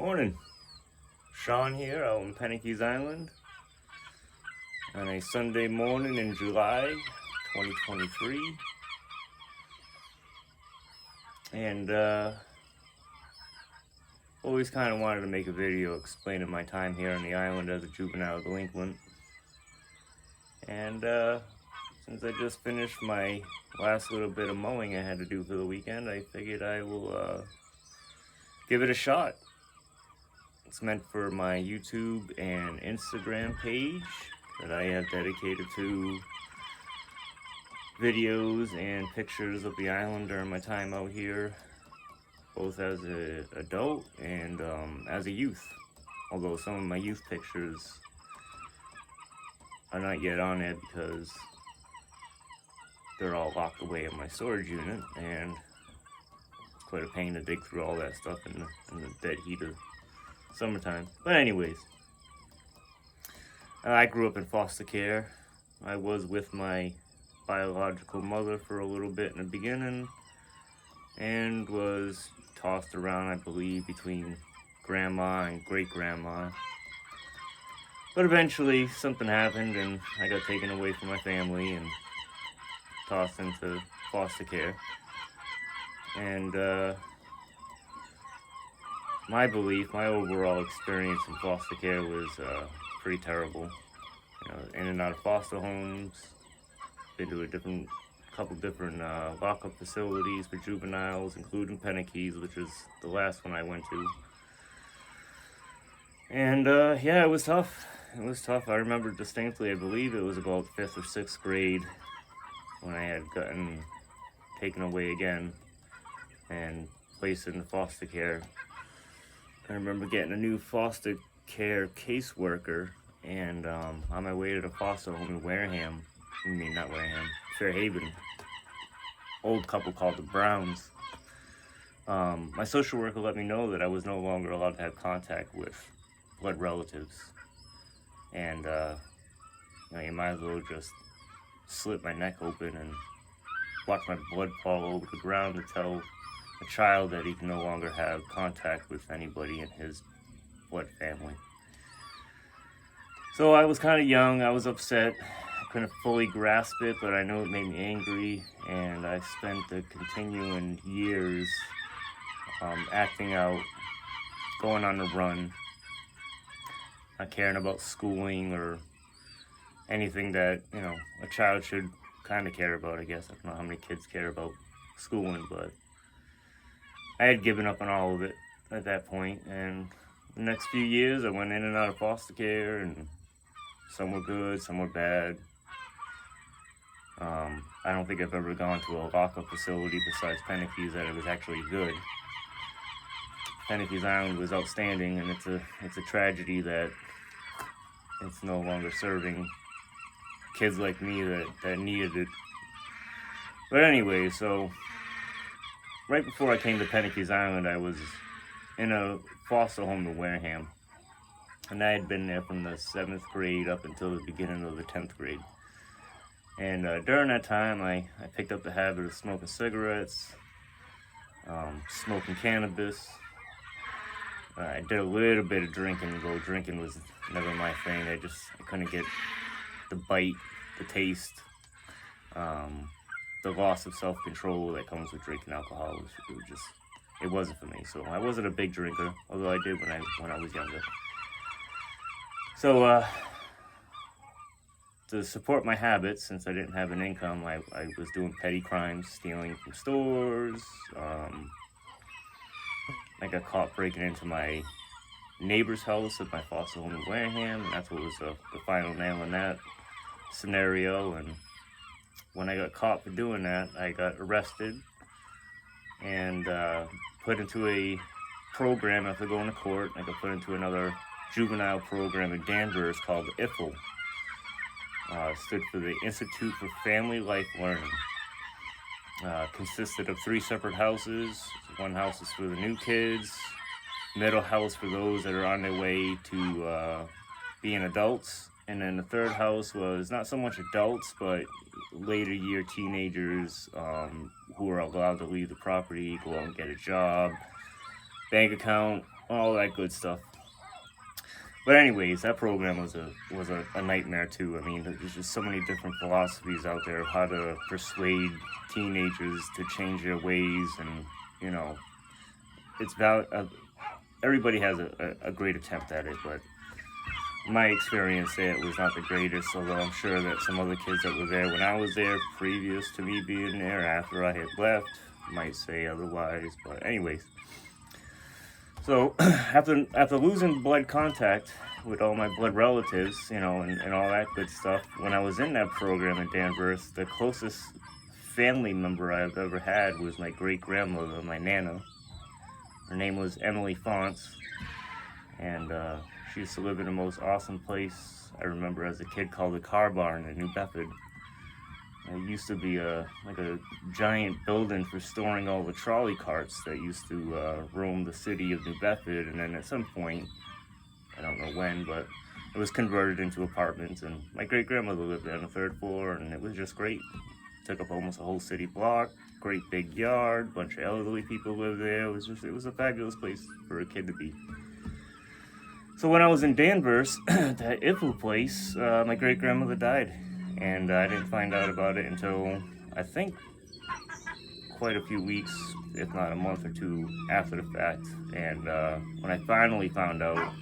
Morning. Sean here out in Penikese Island on a Sunday morning in July 2023. And always kind of wanted to make a video explaining my time here on the island as a juvenile delinquent. And since I just finished my last little bit of mowing I had to do for the weekend, I figured I will give it a shot. It's meant for my YouTube and Instagram page that I have dedicated to videos and pictures of the island during my time out here, both as an adult and as a youth. Although some of my youth pictures are not yet on it because they're all locked away in my storage unit, and it's quite a pain to dig through all that stuff in the dead heat of summertime. But anyways, I grew up in foster care. I was with my biological mother for a little bit in the beginning and was tossed around, I believe, between grandma and great-grandma. But eventually something happened and I got taken away from my family and tossed into foster care. And my belief, my overall experience in foster care was pretty terrible. You know, in and out of foster homes, been to a couple different lockup facilities for juveniles, including Penikese, which is the last one I went to. And yeah, it was tough. It was tough. I remember distinctly, I believe it was about 5th or 6th grade when I had gotten taken away again and placed in foster care. I remember getting a new foster care caseworker, and on my way to the foster home in Fairhaven, old couple called the Browns. My social worker let me know that I was no longer allowed to have contact with blood relatives, and you might as well just slit my neck open and watch my blood fall over the ground to tell a child that he can no longer have contact with anybody in his blood family. So I was kind of young, I was upset, I couldn't fully grasp it, but I know it made me angry, and I spent the continuing years acting out, going on the run, not caring about schooling or anything that, you know, a child should kind of care about, I guess. I don't know how many kids care about schooling, but I had given up on all of it at that point. And the next few years I went in and out of foster care, and some were good, some were bad. I don't think I've ever gone to a lockup facility besides Penikese that it was actually good. Penikese Island was outstanding, and it's a tragedy that it's no longer serving kids like me that needed it. But anyway, so right before I came to Penikese Island, I was in a foster home in Wareham, and I had been there from the 7th grade up until the beginning of the 10th grade. And during that time, I picked up the habit of smoking cigarettes, smoking cannabis. I did a little bit of drinking, though drinking was never my thing. I couldn't get the bite, the taste, the loss of self-control that comes with drinking alcohol. It wasn't for me. So I wasn't a big drinker, although I did when I was younger. So to support my habits, since I didn't have an income, I was doing petty crimes, stealing from stores. I got caught breaking into my neighbor's house at my foster home in Wareham, and that's what was the final nail in that scenario. And when I got caught for doing that, I got arrested and put into a program after going to court. I got put into another juvenile program in Danvers called the IFL. Stood for the Institute for Family Life Learning. Consisted of 3 separate houses. One house is for the new kids, middle house for those that are on their way to being adults, and then the 3rd house was not so much adults, but later year teenagers who are allowed to leave the property, go out and get a job, bank account, all that good stuff. But anyways, that program was a nightmare too. I mean, there's just so many different philosophies out there of how to persuade teenagers to change their ways, and you know, it's everybody has a great attempt at it, but my experience there was not the greatest, although I'm sure that some other kids that were there when I was there, previous to me being there, after I had left, might say otherwise. But anyways, so after losing blood contact with all my blood relatives, you know, and all that good stuff, when I was in that program in Danvers, the closest family member I've ever had was my great-grandmother, my Nana. Her name was Emily Fonts, and she used to live in the most awesome place I remember as a kid called the Car Barn in New Bedford. It used to be like a giant building for storing all the trolley carts that used to roam the city of New Bedford, and then at some point, I don't know when, but it was converted into apartments, and my great-grandmother lived there on the 3rd floor, and it was just great. It took up almost a whole city block, great big yard, bunch of elderly people lived there. It was a fabulous place for a kid to be. So when I was in Danvers, that Ifu place, my great-grandmother died. And I didn't find out about it until, I think, quite a few weeks, if not a month or two after the fact. And when I finally found out,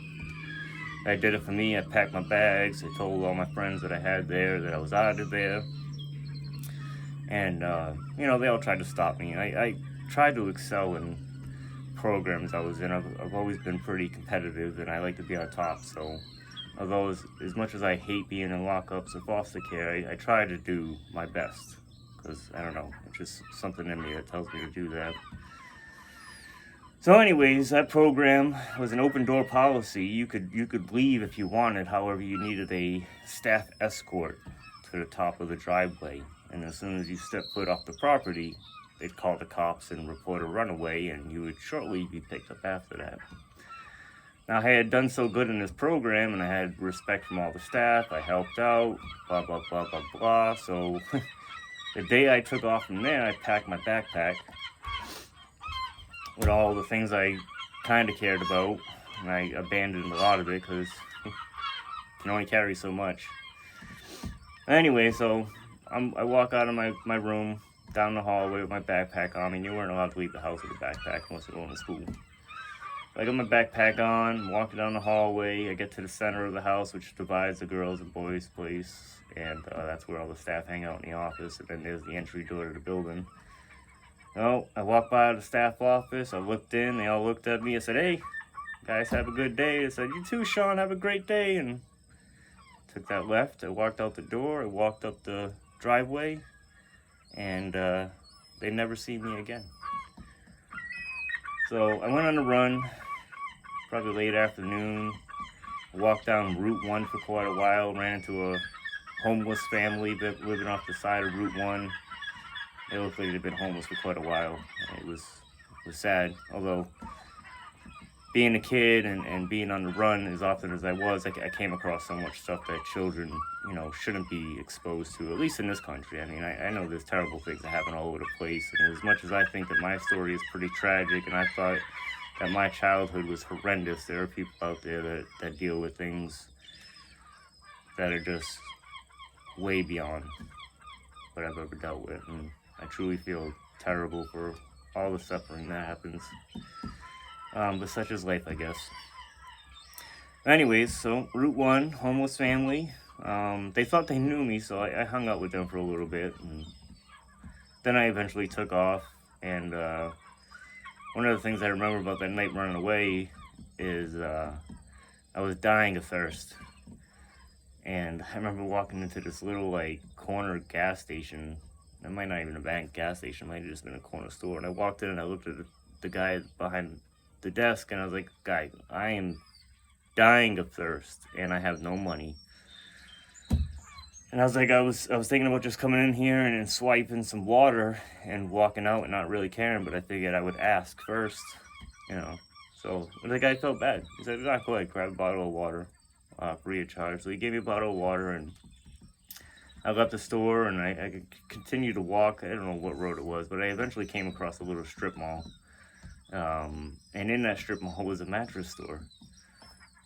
I did it for me. I packed my bags. I told all my friends that I had there that I was out of there. And, you know, they all tried to stop me. I tried to excel in programs I was in. I've always been pretty competitive, and I like to be on top. So, although as much as I hate being in lockups or foster care, I try to do my best. Because, I don't know, it's just something in me that tells me to do that. So anyways, that program was an open door policy. You could leave if you wanted, however you needed a staff escort to the top of the driveway. And as soon as you step foot off the property, they'd call the cops and report a runaway, and you would shortly be picked up after that. Now, I had done so good in this program, and I had respect from all the staff. I helped out, blah, blah, blah, blah, blah. So the day I took off from there, I packed my backpack with all the things I kind of cared about, and I abandoned a lot of it because you can only carry so much. Anyway, so I walk out of my room, down the hallway with my backpack on. I mean, you weren't allowed to leave the house with a backpack unless you're going to school. I got my backpack on, walking down the hallway. I get to the center of the house, which divides the girls' and boys' place, and that's where all the staff hang out in the office, and then there's the entry door to the building. Well, I walked by the staff office. I looked in. They all looked at me. I said, "Hey, guys, have a good day." I said, "You too, Sean. Have a great day." And took that left. I walked out the door. I walked up the driveway, and they never seen me again. So I went on a run, probably late afternoon. I walked down Route 1 for quite a while, ran into a homeless family that living off the side of Route 1. They looked like they'd been homeless for quite a while. It was sad, although being a kid and being on the run as often as I was, I came across so much stuff that children, you know, shouldn't be exposed to, at least in this country. I mean, I know there's terrible things that happen all over the place, and as much as I think that my story is pretty tragic, and I thought that my childhood was horrendous, there are people out there that deal with things that are just way beyond what I've ever dealt with, and I truly feel terrible for all the suffering that happens. But such is life, I guess. Anyways, so Route 1, homeless family. They thought they knew me, so I hung out with them for a little bit. And then I eventually took off. And one of the things I remember about that night running away is I was dying of thirst. And I remember walking into this little, like, corner gas station. It might not even have been a gas station. It might have just been a corner store. And I walked in and I looked at the guy behind the desk, and I was like, "Guy, I am dying of thirst, and I have no money." And I was like, I was thinking about just coming in here and swiping some water and walking out and not really caring, but I figured I would ask first, you know. So the guy felt bad. He said, "No, go ahead, grab a bottle of water, free of charge." So he gave me a bottle of water, and I left the store, and I continued to walk. I don't know what road it was, but I eventually came across a little strip mall. And in that strip mall was a mattress store.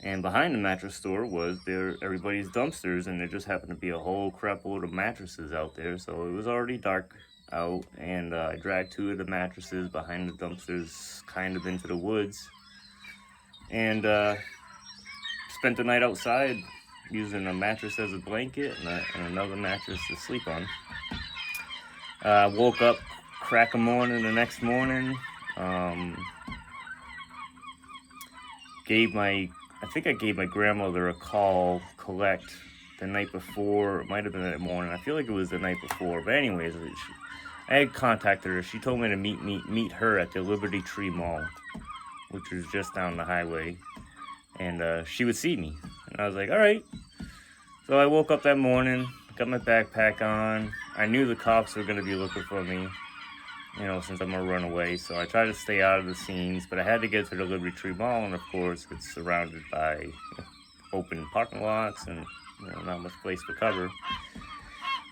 And behind the mattress store was everybody's dumpsters, and there just happened to be a whole crap load of mattresses out there. So it was already dark out, and I dragged 2 of the mattresses behind the dumpsters kind of into the woods, and spent the night outside using a mattress as a blanket and another mattress to sleep on. Woke up crack of morning the next morning. I think I gave my grandmother a call, collect, the night before. It might have been that morning. I feel like it was the night before. But anyways, I had contacted her. She told me to meet her at the Liberty Tree Mall, which was just down the highway. And she would see me. And I was like, all right. So I woke up that morning, got my backpack on. I knew the cops were going to be looking for me, since I'm going to run away. So I tried to stay out of the scenes, but I had to get to the Liberty Tree Mall, and of course it's surrounded by open parking lots and not much place for cover.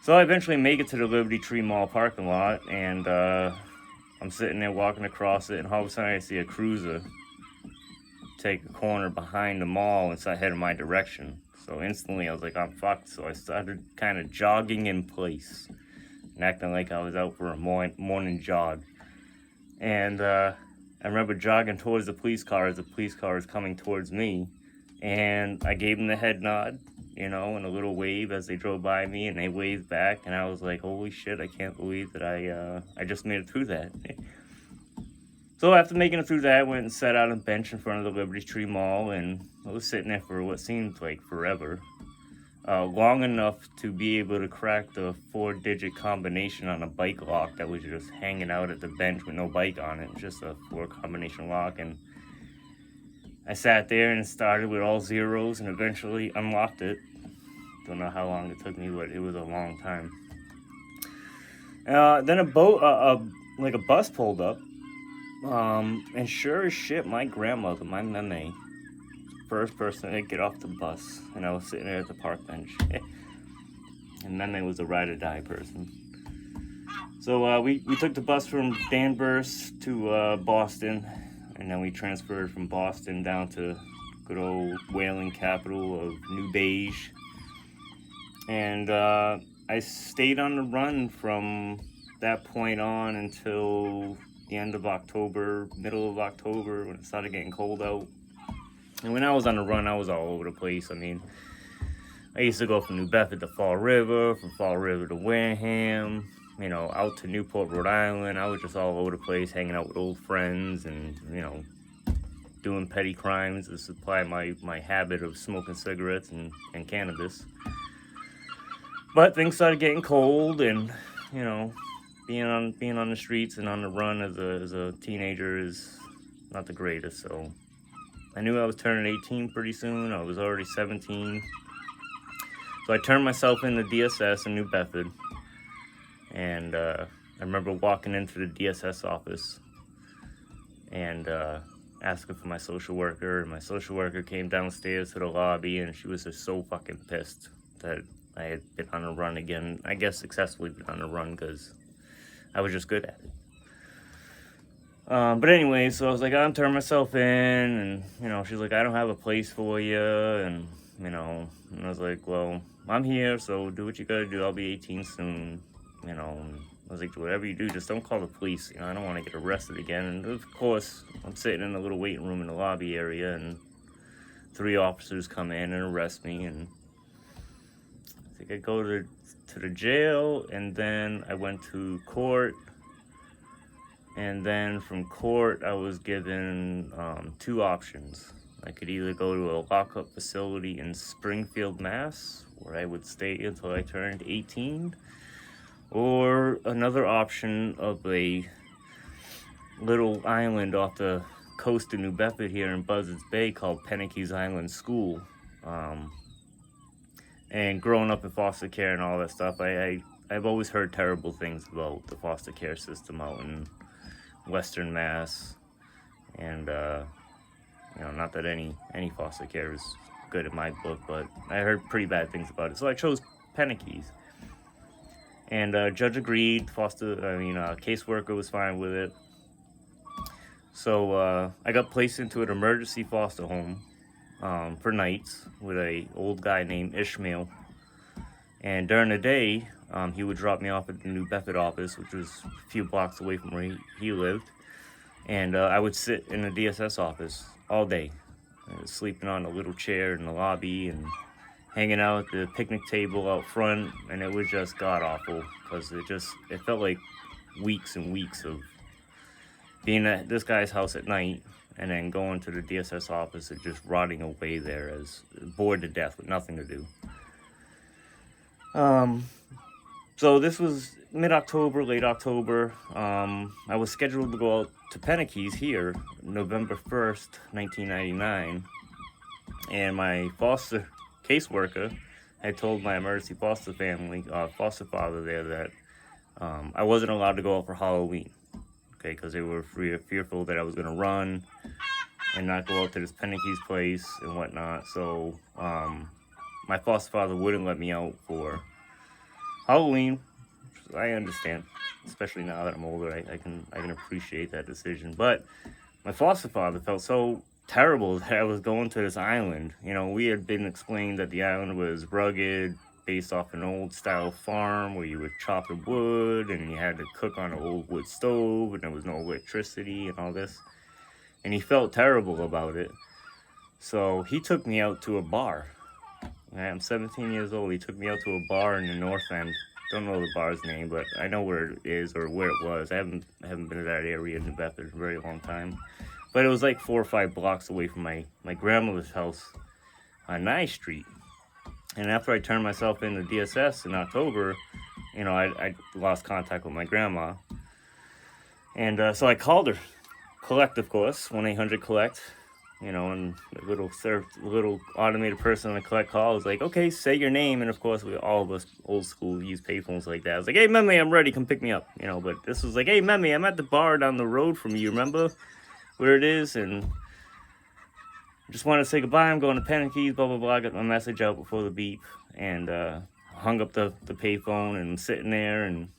So I eventually make it to the Liberty Tree Mall parking lot, and I'm sitting there walking across it, and all of a sudden I see a cruiser take a corner behind the mall and start heading my direction. So instantly I was like, I'm fucked. So I started kind of jogging in place and acting like I was out for a morning jog. And I remember jogging towards the police car as the police car is coming towards me. And I gave them the head nod, and a little wave as they drove by me, and they waved back. And I was like, holy shit, I can't believe that I just made it through that. So after making it through that, I went and sat out on a bench in front of the Liberty Tree Mall, and I was sitting there for what seemed like forever. Long enough to be able to crack the 4-digit combination on a bike lock that was just hanging out at the bench with no bike on it, just a 4 combination lock. And I sat there and started with all zeros and eventually unlocked it. Don't know how long it took me, but it was a long time. Then a bus pulled up. And sure as shit, my grandmother, my meme, first person to get off the bus, and I was sitting there at the park bench. And meme was a ride or die person. So we took the bus from Danvers to Boston, and then we transferred from Boston down to good old whaling capital of New Beige. And I stayed on the run from that point on until the end of October, middle of October, when it started getting cold out. And when I was on the run, I was all over the place. I mean, I used to go from New Bedford to Fall River, from Fall River to Wareham, out to Newport, Rhode Island. I was just all over the place, hanging out with old friends and, doing petty crimes to supply my habit of smoking cigarettes and cannabis. But things started getting cold, and, being on the streets and on the run as a teenager is not the greatest. So I knew I was turning 18 pretty soon. I was already 17. So I turned myself in to DSS in New Bedford. And I remember walking into the DSS office and asking for my social worker. And my social worker came downstairs to the lobby, and she was just so fucking pissed that I had been on a run again. I guess successfully been on a run because I was just good at it. But anyway, so I was like, I'm turning myself in, and, she's like, I don't have a place for you, and, and I was like, well, I'm here, so do what you gotta do. I'll be 18 soon, and I was like, whatever you do, just don't call the police. I don't want to get arrested again. And of course, I'm sitting in a little waiting room in the lobby area, and 3 officers come in and arrest me, and I think I go to the jail, and then I went to court, and then from court I was given 2 options. I could either go to a lockup facility in Springfield, Mass, where I would stay until I turned 18, or another option of a little island off the coast of New Bedford here in Buzzards Bay called Penikese Island School. And growing up in foster care and all that stuff, I've always heard terrible things about the foster care system out in Western Mass. And, not that any foster care is good in my book, but I heard pretty bad things about it. So I chose Penikese. And judge agreed, caseworker was fine with it. So I got placed into an emergency foster home for nights with a old guy named Ishmael. And during the day, he would drop me off at the New Bedford office, which was a few blocks away from where he lived. And I would sit in the DSS office all day, sleeping on a little chair in the lobby and hanging out at the picnic table out front. And it was just god awful because it felt like weeks and weeks of being at this guy's house at night and then going to the DSS office and just rotting away there as bored to death with nothing to do. So this was mid-October, late October. I was scheduled to go out to Penikese here, November 1st, 1999. And my foster caseworker had told my emergency foster family, foster father there, that I wasn't allowed to go out for Halloween. Okay, because they were fearful that I was going to run and not go out to this Penikese place and whatnot. So my foster father wouldn't let me out for Halloween. I understand, especially now that I'm older. I can appreciate that decision. But my foster father felt so terrible that I was going to this island. You know, we had been explained that the island was rugged, based off an old style farm where you would chop the wood and you had to cook on an old wood stove and there was no electricity and all this. And he felt terrible about it. So he took me out to a bar. I'm 17 years old. He took me out to a bar in the North End. Don't know the bar's name, but I know where it is or where it was. I haven't been to that area in New Bedford for a very long time. But it was like 4 or 5 blocks away from my grandmother's house on Nye Street. And after I turned myself into DSS in October, you know, I lost contact with my grandma. And so I called her. Collect, of course, 1-800-COLLECT. You know, and the little automated person on the collect call was like, okay, say your name. And of course, all of us old school use payphones like that. I was like, hey, Memmy, I'm ready. Come pick me up. You know, but this was like, hey, Memmy, I'm at the bar down the road from you. Remember where it is? And just want to say goodbye. I'm going to Penikese, blah, blah, blah. I got my message out before the beep and hung up the payphone and sitting there. And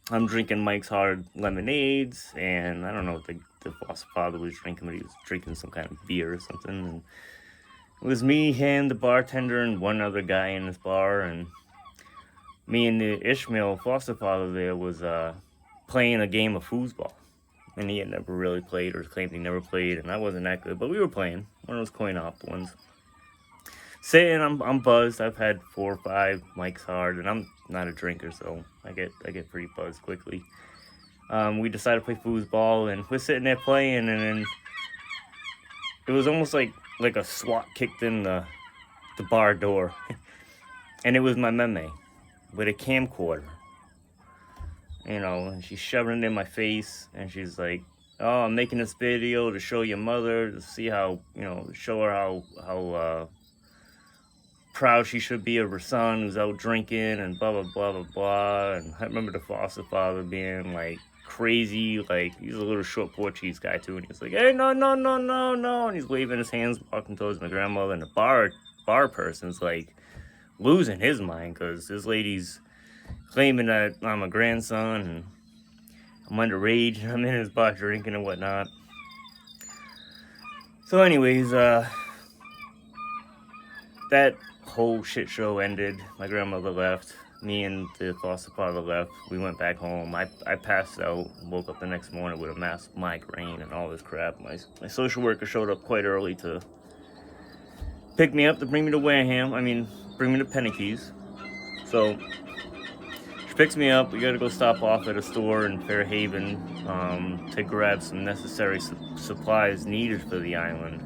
I'm drinking Mike's Hard lemonades. And I don't know what the foster father was drinking, but he was drinking some kind of beer or something. And it was me, him, the bartender, and one other guy in this bar. And me and the Ishmael foster father there was playing a game of foosball. And he had never really played or claimed he never played, and I wasn't that good. But we were playing one of those coin-op ones. Sitting, I'm buzzed. I've had 4 or 5 Mike's Hard, and I'm not a drinker, so I get pretty buzzed quickly. We decided to play foosball, and we're sitting there playing, and then it was almost like a SWAT kicked in the bar door, and it was my meme with a camcorder. You know, and she's shoving it in my face, and she's like, oh, I'm making this video to show your mother, to see how, you know, show her how proud she should be of her son who's out drinking, and blah, blah, blah, blah, blah. And I remember the foster father being, like, crazy, like, he's a little short Portuguese guy, too, and he's like, hey, no, no, no, no, no, and he's waving his hands, walking towards my grandmother, and the bar person's, like, losing his mind, because this lady's claiming that I'm a grandson and I'm underage and I'm in his bar drinking and whatnot. So anyways, that whole shit show ended. My grandmother left. Me and the foster father left. We went back home. I passed out, woke up the next morning with a massive migraine and all this crap. My social worker showed up quite early to pick me up to bring me to bring me to Penikese. So picks me up. We gotta go stop off at a store in Fairhaven to grab some necessary supplies needed for the island.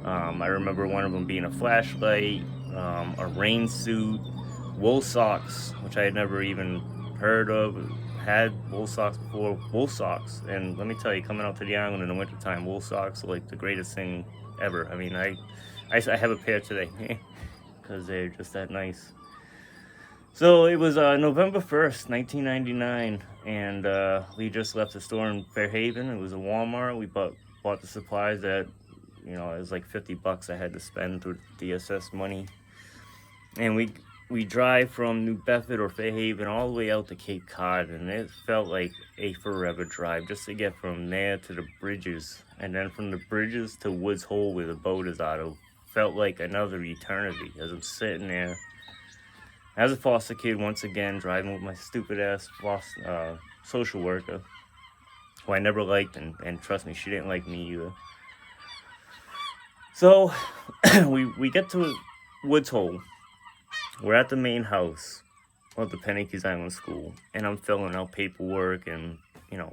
I remember one of them being a flashlight, a rain suit, wool socks, which I had never even heard of. Had wool socks before. Wool socks, and let me tell you, coming out to the island in the wintertime, wool socks are like the greatest thing ever. I mean, I have a pair today because they're just that nice. So it was November 1st, 1999, and we just left the store in Fairhaven. It was a Walmart. We bought the supplies that, you know, it was like $50 I had to spend through DSS money. And we we drive from New Bedford or Fairhaven all the way out to Cape Cod, and it felt like a forever drive just to get from there to the bridges, and then from the bridges to Woods Hole where the boat is out of. Felt like another eternity as I'm sitting there as a foster kid once again, driving with my stupid ass social worker, who I never liked, and trust me, she didn't like me either. So we get to Woods Hole. We're at the main house of the Penikese Island School, and I'm filling out paperwork, and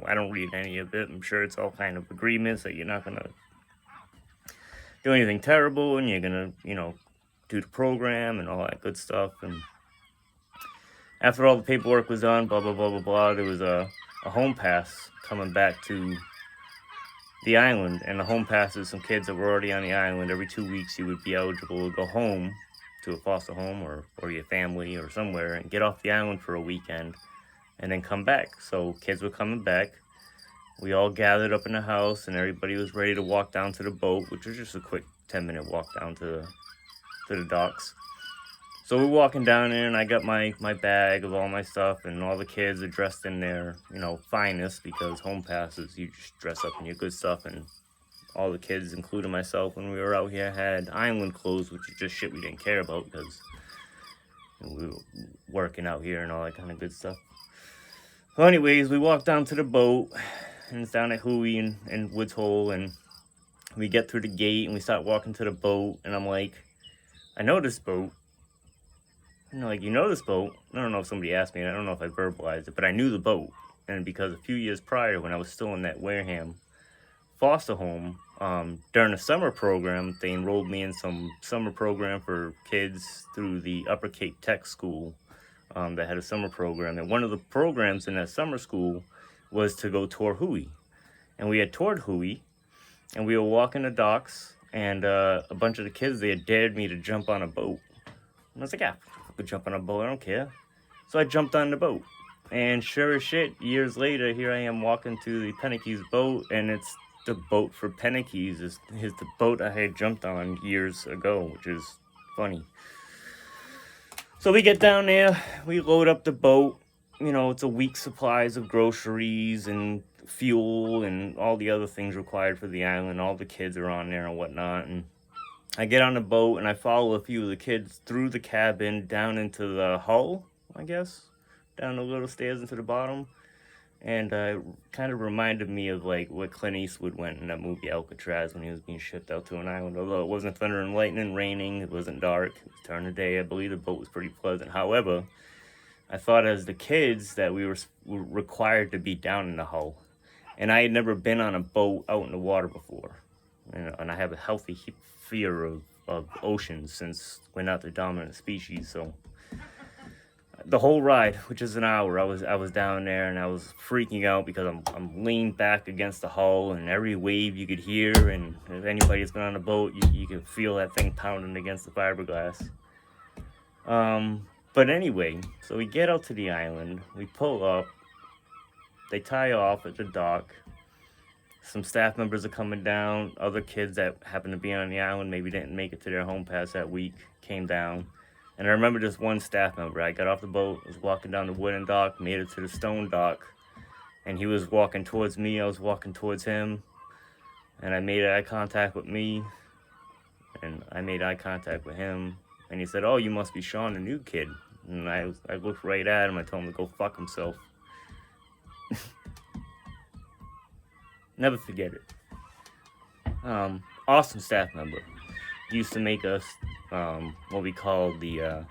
I don't read any of it. I'm sure it's all kind of agreements that you're not gonna do anything terrible, and you're gonna do the program and all that good stuff. And after all the paperwork was done, blah blah blah blah blah, there was a home pass coming back to the island, and the home passes some kids that were already on the island. Every 2 weeks you would be eligible to go home to a foster home or your family or somewhere and get off the island for a weekend and then come back. So kids were coming back. We all gathered up in the house and everybody was ready to walk down to the boat, which was just a quick 10-minute walk down to the docks. So we're walking down there, and I got my bag of all my stuff, and all the kids are dressed in their finest, because home passes, you just dress up in your good stuff. And all the kids, including myself, when we were out here, had island clothes, which is just shit we didn't care about because we were working out here and all that kind of good stuff. So anyways, we walk down to the boat, and it's down at Huey and Woods Hole, and we get through the gate and we start walking to the boat, and I'm like, I know this boat. And they're like, you know this boat? I don't know if somebody asked me, and I don't know if I verbalized it, but I knew the boat. And because a few years prior, when I was still in that Wareham foster home, during a summer program, they enrolled me in some summer program for kids through the Upper Cape Tech School that had a summer program. And one of the programs in that summer school was to go tour Huey. And we had toured Huey, and we were walking the docks, and a bunch of the kids, they had dared me to jump on a boat. And I was like, yeah, I could jump on a boat, I don't care. So I jumped on the boat. And sure as shit, years later, here I am walking to the Penikese boat, and it's the boat for Penikese is the boat I had jumped on years ago, which is funny. So we get down there, we load up the boat. It's a week's supplies of groceries and fuel and all the other things required for the island. All the kids are on there and whatnot. And I get on the boat and I follow a few of the kids through the cabin down into the hull, I guess, down the little stairs into the bottom. And it kind of reminded me of like what Clint Eastwood went in that movie Alcatraz when he was being shipped out to an island. Although it wasn't thunder and lightning, raining, it wasn't dark, it was turn of day. I believe the boat was pretty pleasant. However, I thought as the kids that we were required to be down in the hull. And I had never been on a boat out in the water before. And I have a healthy fear of oceans since we're not the dominant species. So the whole ride, which is an hour, I was down there and I was freaking out because I'm leaned back against the hull, and every wave you could hear, and if anybody's been on a boat, you can feel that thing pounding against the fiberglass. But anyway, so we get out to the island, we pull up, they tie off at the dock. Some staff members are coming down. Other kids that happen to be on the island maybe didn't make it to their home pass that week came down. And I remember just one staff member. I got off the boat, was walking down the wooden dock, made it to the stone dock, and he was walking towards me. I was walking towards him, and I made eye contact with me, and I made eye contact with him. And he said, "Oh, you must be Sean, the new kid." And I looked right at him. I told him to go fuck himself. Never forget it. Awesome staff member. Used to make us what we call the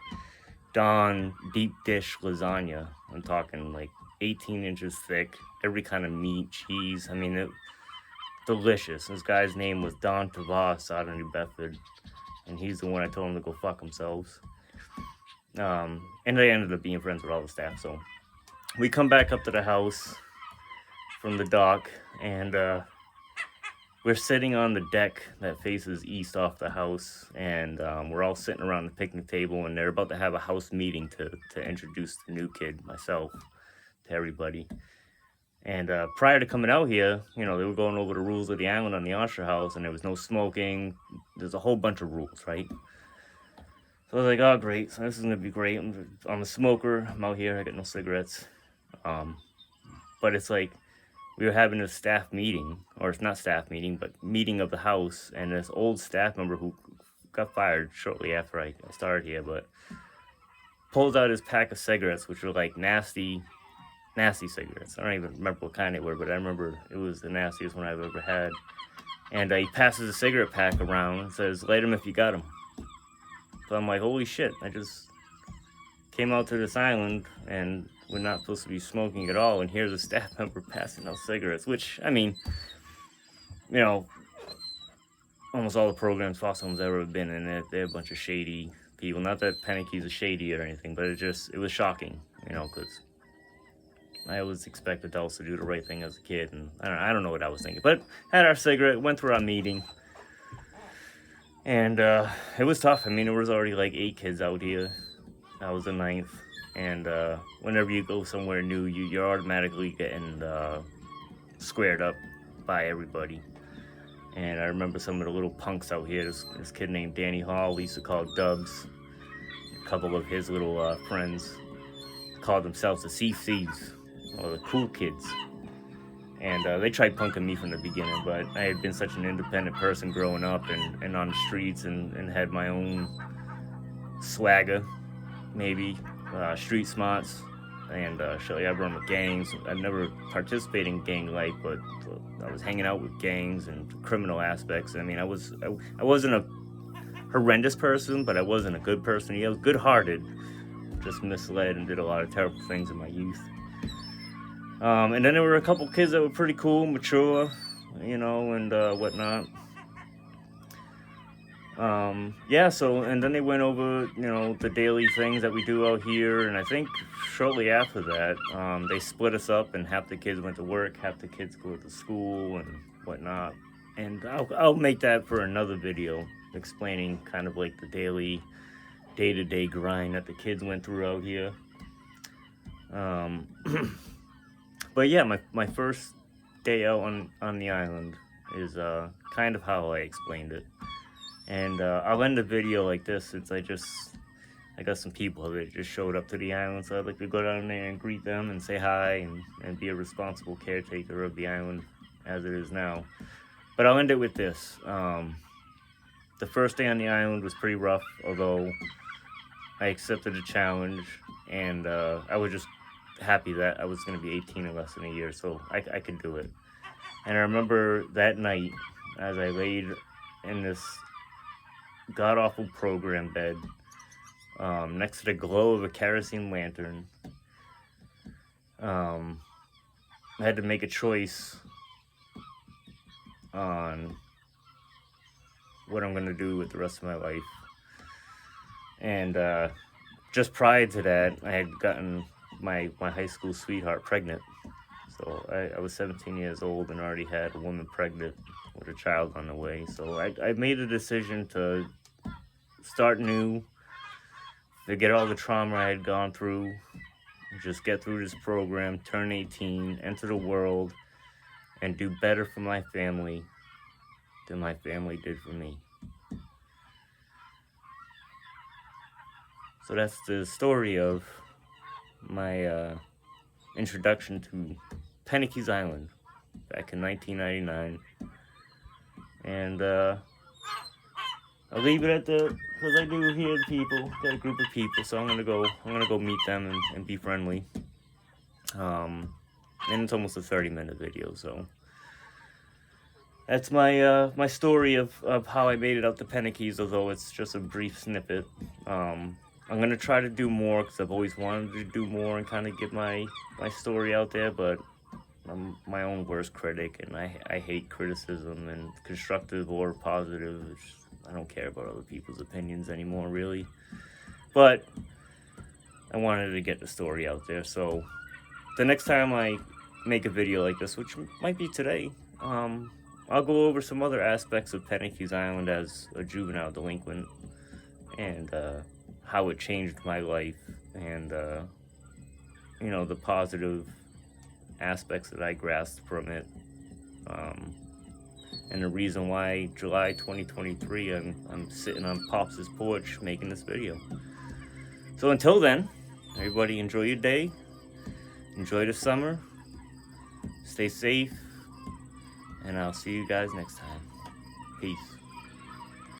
Dawn deep dish lasagna. I'm talking like 18 inches thick, every kind of meat, cheese. I mean, delicious. This guy's name was Don Tavas out of New Bedford, and he's the one I told him to go fuck themselves. And they ended up being friends with all the staff. So we come back up to the house from the dock, and we're sitting on the deck that faces east off the house, and we're all sitting around the picnic table, and they're about to have a house meeting to introduce the new kid, myself, to everybody. And prior to coming out here, they were going over the rules of the island on the Osher house, and there was no smoking. There's a whole bunch of rules, right? So I was like, oh, great. So this is going to be great. I'm a smoker. I'm out here. I got no cigarettes. Um, but it's like we were having a staff meeting, or it's not staff meeting, but meeting of the house. And this old staff member who got fired shortly after I started here, but pulls out his pack of cigarettes, which were like nasty cigarettes. I don't even remember what kind they were, but I remember it was the nastiest one I've ever had. And he passes a cigarette pack around and says, light them if you got them. So I'm like, holy shit, I just came out to this island and we're not supposed to be smoking at all. And here's a staff member passing out cigarettes, which, I mean, you know, almost all the programs Fossum's ever been in, they're a bunch of shady people. Not that Penikese is shady or anything, but it was shocking, you know, because I always expect adults to do the right thing as a kid, and I don't know what I was thinking. But had our cigarette, went through our meeting, and it was tough. I mean, there was already like 8 kids out here. I was the 9th, and whenever you go somewhere new, you're automatically getting squared up by everybody. And I remember some of the little punks out here. This kid named Danny Hall, we used to call Dubs. A couple of his little friends called themselves the CCs, or the cool kids. And they tried punking me from the beginning, but I had been such an independent person growing up and on the streets and had my own swagger, maybe, street smarts, and shit. I run with gangs. I've never participated in gang life, but I was hanging out with gangs and criminal aspects. I mean, I wasn't a horrendous person, but I wasn't a good person. I was good-hearted, just misled and did a lot of terrible things in my youth. And then there were a couple kids that were pretty cool, mature, you know, and whatnot. Yeah, so, and then they went over, you know, the daily things that we do out here, and I think shortly after that, they split us up, and half the kids went to work, half the kids go to school, and whatnot. And I'll make that for another video, explaining kind of like the daily, day-to-day grind that the kids went through out here. But yeah, my first day out on the island is kind of how I explained it. And I'll end the video like this since I got some people that just showed up to the island, so I'd like to go down there and greet them and say hi and be a responsible caretaker of the island as it is now. But I'll end it with this. The first day on the island was pretty rough, although I accepted the challenge, and I was just happy that I was going to be 18 in less than a year, so I could do it. And I remember that night, as I laid in this god-awful program bed, next to the glow of a kerosene lantern, I had to make a choice on what I'm going to do with the rest of my life. And just prior to that, I had gotten my high school sweetheart pregnant. So I was 17 years old and already had a woman pregnant with a child on the way. So I made a decision to start new, to get all the trauma I had gone through, just get through this program, turn 18, enter the world, and do better for my family than my family did for me. So that's the story of my introduction to Penikese Island back in 1999. And I'll leave it at the, because I do hear the people, got a group of people, so I'm gonna go meet them and be friendly. And it's almost a 30-minute video, so that's my my story of how I made it out to Penikese, although it's just a brief snippet. I'm gonna try to do more because I've always wanted to do more and kind of get my story out there, but I'm my own worst critic, and I hate criticism, and constructive or positive. I don't care about other people's opinions anymore, really. But I wanted to get the story out there, so the next time I make a video like this, which might be today, I'll go over some other aspects of Penikese Island as a juvenile delinquent, and how it changed my life, and you know, the positive aspects that I grasped from it, and the reason why July 2023 I'm sitting on Pops' porch making this video. So until then, everybody enjoy your day, enjoy the summer, stay safe, and I'll see you guys next time. Peace.